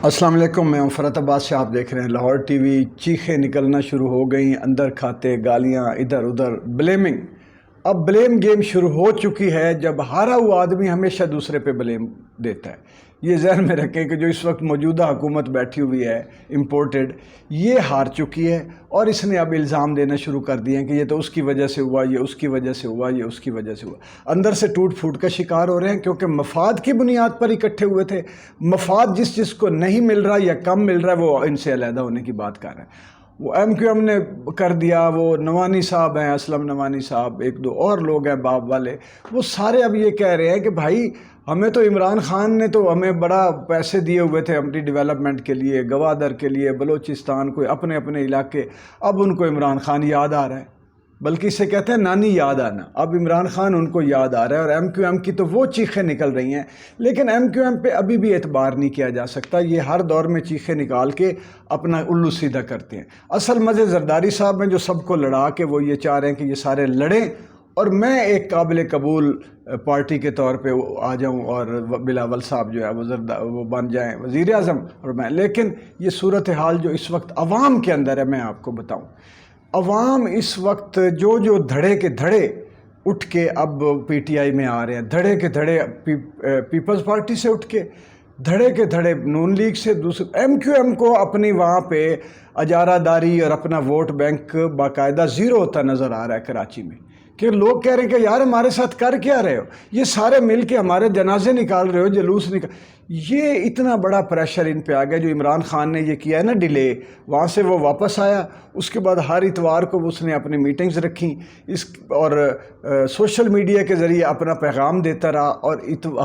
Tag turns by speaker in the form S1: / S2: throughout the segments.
S1: السلام علیکم، میں فرت عباس سے آپ دیکھ رہے ہیں لاہور ٹی وی۔ چیخیں نکلنا شروع ہو گئیں، اندر کھاتے، گالیاں ادھر ادھر، بلیمنگ۔ اب بلیم گیم شروع ہو چکی ہے جب ہارا ہوا آدمی ہمیشہ دوسرے پہ بلیم دیتا ہے۔ یہ ذہن میں رکھیں کہ جو اس وقت موجودہ حکومت بیٹھی ہوئی ہے امپورٹڈ، یہ ہار چکی ہے اور اس نے اب الزام دینا شروع کر دیے ہیں کہ یہ تو اس کی وجہ سے ہوا، یہ اس کی وجہ سے ہوا، یہ اس کی وجہ سے ہوا۔ اندر سے ٹوٹ پھوٹ کا شکار ہو رہے ہیں کیونکہ مفاد کی بنیاد پر اکٹھے ہوئے تھے۔ مفاد جس کو نہیں مل رہا یا کم مل رہا ہے وہ ان سے علیحدہ ہونے کی بات کر رہے ہیں۔ وہ ایم کیو ایم نے کر دیا، وہ نوانی صاحب ہیں، اسلم نوانی صاحب، ایک دو اور لوگ ہیں باب والے، وہ سارے اب یہ کہہ رہے ہیں کہ بھائی ہمیں تو عمران خان نے تو ہمیں بڑا پیسے دیے ہوئے تھے اپنی ڈیولپمنٹ کے لیے، گوادر کے لیے، بلوچستان کو، اپنے اپنے علاقے، اب ان کو عمران خان یاد آ رہا ہے، بلکہ اسے کہتے ہیں نانی یاد آنا۔ اب عمران خان ان کو یاد آ رہا ہے اور ایم کیو ایم کی تو وہ چیخیں نکل رہی ہیں، لیکن ایم کیو ایم پہ ابھی بھی اعتبار نہیں کیا جا سکتا۔ یہ ہر دور میں چیخیں نکال کے اپنا الو سیدھا کرتے ہیں۔ اصل مزے زرداری صاحب میں جو سب کو لڑا کے وہ یہ چاہ رہے ہیں کہ یہ سارے لڑیں اور میں ایک قابل قبول پارٹی کے طور پہ آ جاؤں اور بلاول صاحب جو ہے وہ بن جائیں وزیر اعظم اور میں۔ لیکن یہ صورتحال جو اس وقت عوام کے اندر ہے، میں آپ کو بتاؤں، عوام اس وقت جو دھڑے کے دھڑے اٹھ کے اب پی ٹی آئی میں آ رہے ہیں، دھڑے کے دھڑے پیپلز پارٹی سے اٹھ کے، دھڑے کے دھڑے نون لیگ سے، دوسرے ایم کیو ایم کو اپنی وہاں پہ اجارہ داری اور اپنا ووٹ بینک باقاعدہ زیرو ہوتا نظر آ رہا ہے کراچی میں، کہ لوگ کہہ رہے ہیں کہ یار ہمارے ساتھ کر کیا رہے ہو، یہ سارے مل کے ہمارے جنازے نکال رہے ہو، جلوس نکال۔ یہ اتنا بڑا پریشر ان پہ آ گیا جو عمران خان نے یہ کیا ہے نا ڈیلے، وہاں سے وہ واپس آیا، اس کے بعد ہر اتوار کو اس نے اپنی میٹنگز رکھیں اور سوشل میڈیا کے ذریعے اپنا پیغام دیتا رہا، اور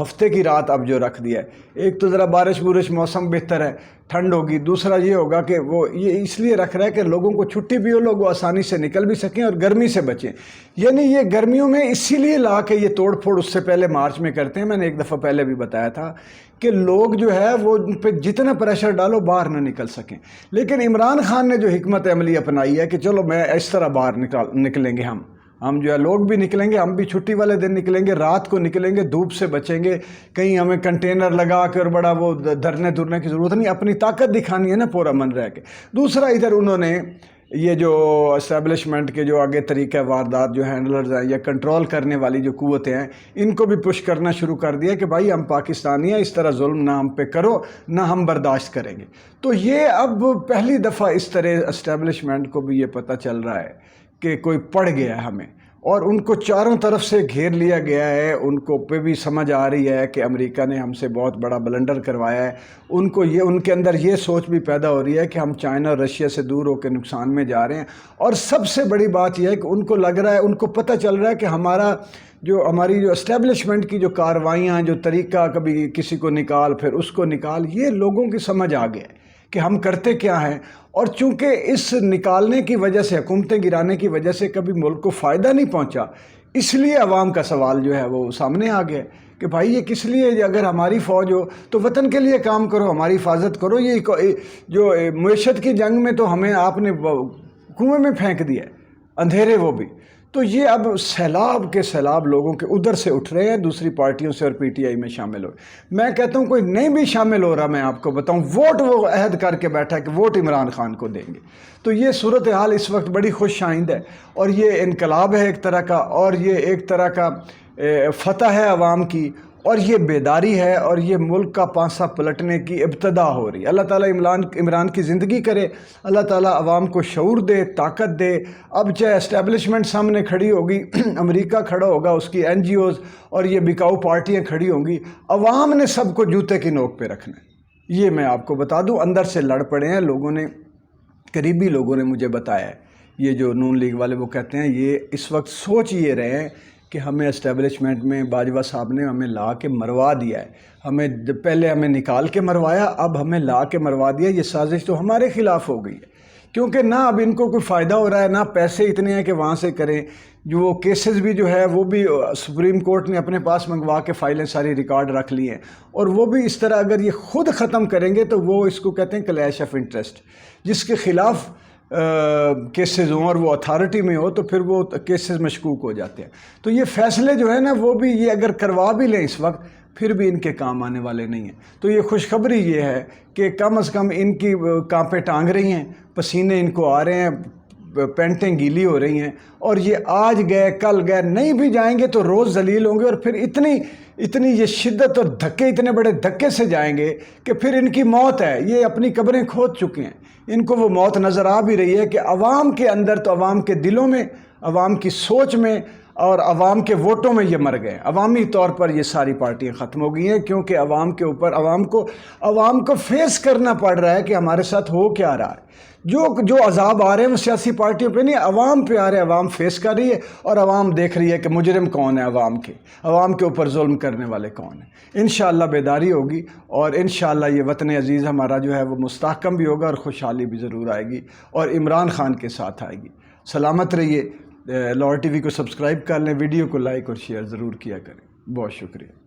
S1: ہفتے کی رات اب جو رکھ دیا ہے، ایک تو ذرا بارش موسم بہتر ہے، ٹھنڈ ہوگی، دوسرا یہ ہوگا کہ وہ یہ اس لیے رکھ رہا ہے کہ لوگوں کو چھٹی بھی ہو، لوگ آسانی سے نکل بھی سکیں اور گرمی سے بچیں۔ یعنی یہ گرمیوں میں اسی لیے لا کے یہ توڑ پھوڑ اس سے پہلے مارچ میں کرتے ہیں۔ میں نے ایک دفعہ پہلے بھی بتایا تھا کہ لوگ جو ہے وہ ان پہ جتنا پریشر ڈالو باہر نہ نکل سکیں، لیکن عمران خان نے جو حکمت عملی اپنائی ہے کہ چلو میں اس طرح باہر نکلیں گے، ہم جو ہے لوگ بھی نکلیں گے، ہم بھی چھٹی والے دن نکلیں گے، رات کو نکلیں گے، دھوپ سے بچیں گے، کہیں ہمیں کنٹینر لگا کر بڑا وہ دھرنے کی ضرورت نہیں، اپنی طاقت دکھانی ہے نا پورا من رہ کے۔ دوسرا ادھر انہوں نے یہ جو اسٹیبلشمنٹ کے جو آگے طریقہ واردات جو ہینڈلرز ہیں یا کنٹرول کرنے والی جو قوتیں ہیں، ان کو بھی پش کرنا شروع کر دیا کہ بھائی ہم پاکستانی ہیں، اس طرح ظلم نہ ہم پہ کرو، نہ ہم برداشت کریں گے۔ تو یہ اب پہلی دفعہ اس طرح اسٹیبلشمنٹ کو بھی یہ پتہ چل رہا ہے کہ کوئی پڑ گیا ہے ہمیں، اور ان کو چاروں طرف سے گھیر لیا گیا ہے۔ ان کو پہ بھی سمجھ آ رہی ہے کہ امریکہ نے ہم سے بہت بڑا بلنڈر کروایا ہے۔ ان کو یہ، ان کے اندر یہ سوچ بھی پیدا ہو رہی ہے کہ ہم چائنا اور رشیا سے دور ہو کے نقصان میں جا رہے ہیں، اور سب سے بڑی بات یہ ہے کہ ان کو لگ رہا ہے، ان کو پتہ چل رہا ہے کہ ہماری جو اسٹیبلشمنٹ کی جو کاروائیاں ہیں، جو طریقہ کبھی کسی کو نکال پھر اس کو نکال، یہ لوگوں کی سمجھ آ گیا ہے کہ ہم کرتے کیا ہیں۔ اور چونکہ اس نکالنے کی وجہ سے، حکومتیں گرانے کی وجہ سے کبھی ملک کو فائدہ نہیں پہنچا، اس لیے عوام کا سوال جو ہے وہ سامنے آ گیا کہ بھائی یہ کس لیے، اگر ہماری فوج ہو تو وطن کے لیے کام کرو، ہماری حفاظت کرو، یہ جو معیشت کی جنگ میں تو ہمیں آپ نے کنویں میں پھینک دیا ہے، اندھیرے وہ بھی۔ تو یہ اب سیلاب کے سیلاب لوگوں کے ادھر سے اٹھ رہے ہیں، دوسری پارٹیوں سے، اور پی ٹی آئی میں شامل ہو۔ میں کہتا ہوں کوئی نہیں بھی شامل ہو رہا، میں آپ کو بتاؤں، ووٹ وہ عہد کر کے بیٹھا کہ ووٹ عمران خان کو دیں گے۔ تو یہ صورتحال اس وقت بڑی خوش آئند ہے، اور یہ انقلاب ہے ایک طرح کا، اور یہ ایک طرح کا فتح ہے عوام کی، اور یہ بیداری ہے، اور یہ ملک کا پانسا پلٹنے کی ابتدا ہو رہی ہے۔ اللہ تعالیٰ عمران کی زندگی کرے، اللہ تعالیٰ عوام کو شعور دے، طاقت دے۔ اب چاہے اسٹیبلشمنٹ سامنے کھڑی ہوگی، امریکہ کھڑا ہوگا، اس کی این جی اوز اور یہ بکاؤ پارٹیاں کھڑی ہوں گی، عوام نے سب کو جوتے کی نوک پہ رکھنا ہے۔ یہ میں آپ کو بتا دوں، اندر سے لڑ پڑے ہیں لوگوں نے، قریبی لوگوں نے مجھے بتایا ہے، یہ جو نون لیگ والے وہ کہتے ہیں یہ اس وقت سوچ یہ رہے ہیں کہ ہمیں اسٹیبلشمنٹ میں باجوہ صاحب نے ہمیں لا کے مروا دیا ہے، پہلے ہمیں نکال کے مروایا، اب ہمیں لا کے مروا دیا۔ یہ سازش تو ہمارے خلاف ہو گئی ہے، کیونکہ نہ اب ان کو کوئی فائدہ ہو رہا ہے، نہ پیسے اتنے ہیں کہ وہاں سے کریں۔ جو وہ کیسز بھی جو ہے وہ بھی سپریم کورٹ نے اپنے پاس منگوا کے فائلیں ساری ریکارڈ رکھ لی ہیں، اور وہ بھی اس طرح اگر یہ خود ختم کریں گے تو وہ اس کو کہتے ہیں کلیش آف انٹرسٹ، جس کے خلاف کیسز ہوں اور وہ اتھارٹی میں ہو تو پھر وہ کیسز مشکوک ہو جاتے ہیں۔ تو یہ فیصلے جو ہے نا وہ بھی، یہ اگر کروا بھی لیں اس وقت، پھر بھی ان کے کام آنے والے نہیں ہیں. تو یہ خوشخبری یہ ہے کہ کم از کم ان کی کانپیں ٹانگ رہی ہیں, پسینے ان کو آ رہے ہیں, پینٹیں گیلی ہو رہی ہیں, اور یہ آج گئے کل گئے, نہیں بھی جائیں گے تو روز ذلیل ہوں گے, اور پھر اتنی یہ شدت اور دھکے, اتنے بڑے دھکے سے جائیں گے کہ پھر ان کی موت ہے. یہ اپنی قبریں کھود چکے ہیں, ان کو وہ موت نظر آ بھی رہی ہے کہ عوام کے اندر تو عوام کے دلوں میں, عوام کی سوچ میں اور عوام کے ووٹوں میں یہ مر گئے. عوامی طور پر یہ ساری پارٹیاں ختم ہو گئی ہیں, کیونکہ عوام کے اوپر عوام کو فیس کرنا پڑ رہا ہے کہ ہمارے ساتھ ہو کیا رہا ہے. جو عذاب آ رہے ہیں وہ سیاسی پارٹیوں پہ نہیں, عوام پہ آ رہے ہیں. عوام فیس کر رہی ہے اور عوام دیکھ رہی ہے کہ مجرم کون ہے, عوام کے اوپر ظلم کرنے والے کون ہیں. انشاءاللہ بیداری ہوگی, اور انشاءاللہ یہ وطن عزیز ہمارا جو ہے وہ مستحکم بھی ہوگا, اور خوشحالی بھی ضرور آئے گی, اور عمران خان کے ساتھ آئے گی. سلامت رہیے. لاہور ٹی وی کو سبسکرائب کر لیں, ویڈیو کو لائک اور شیئر ضرور کیا کریں. بہت شکریہ.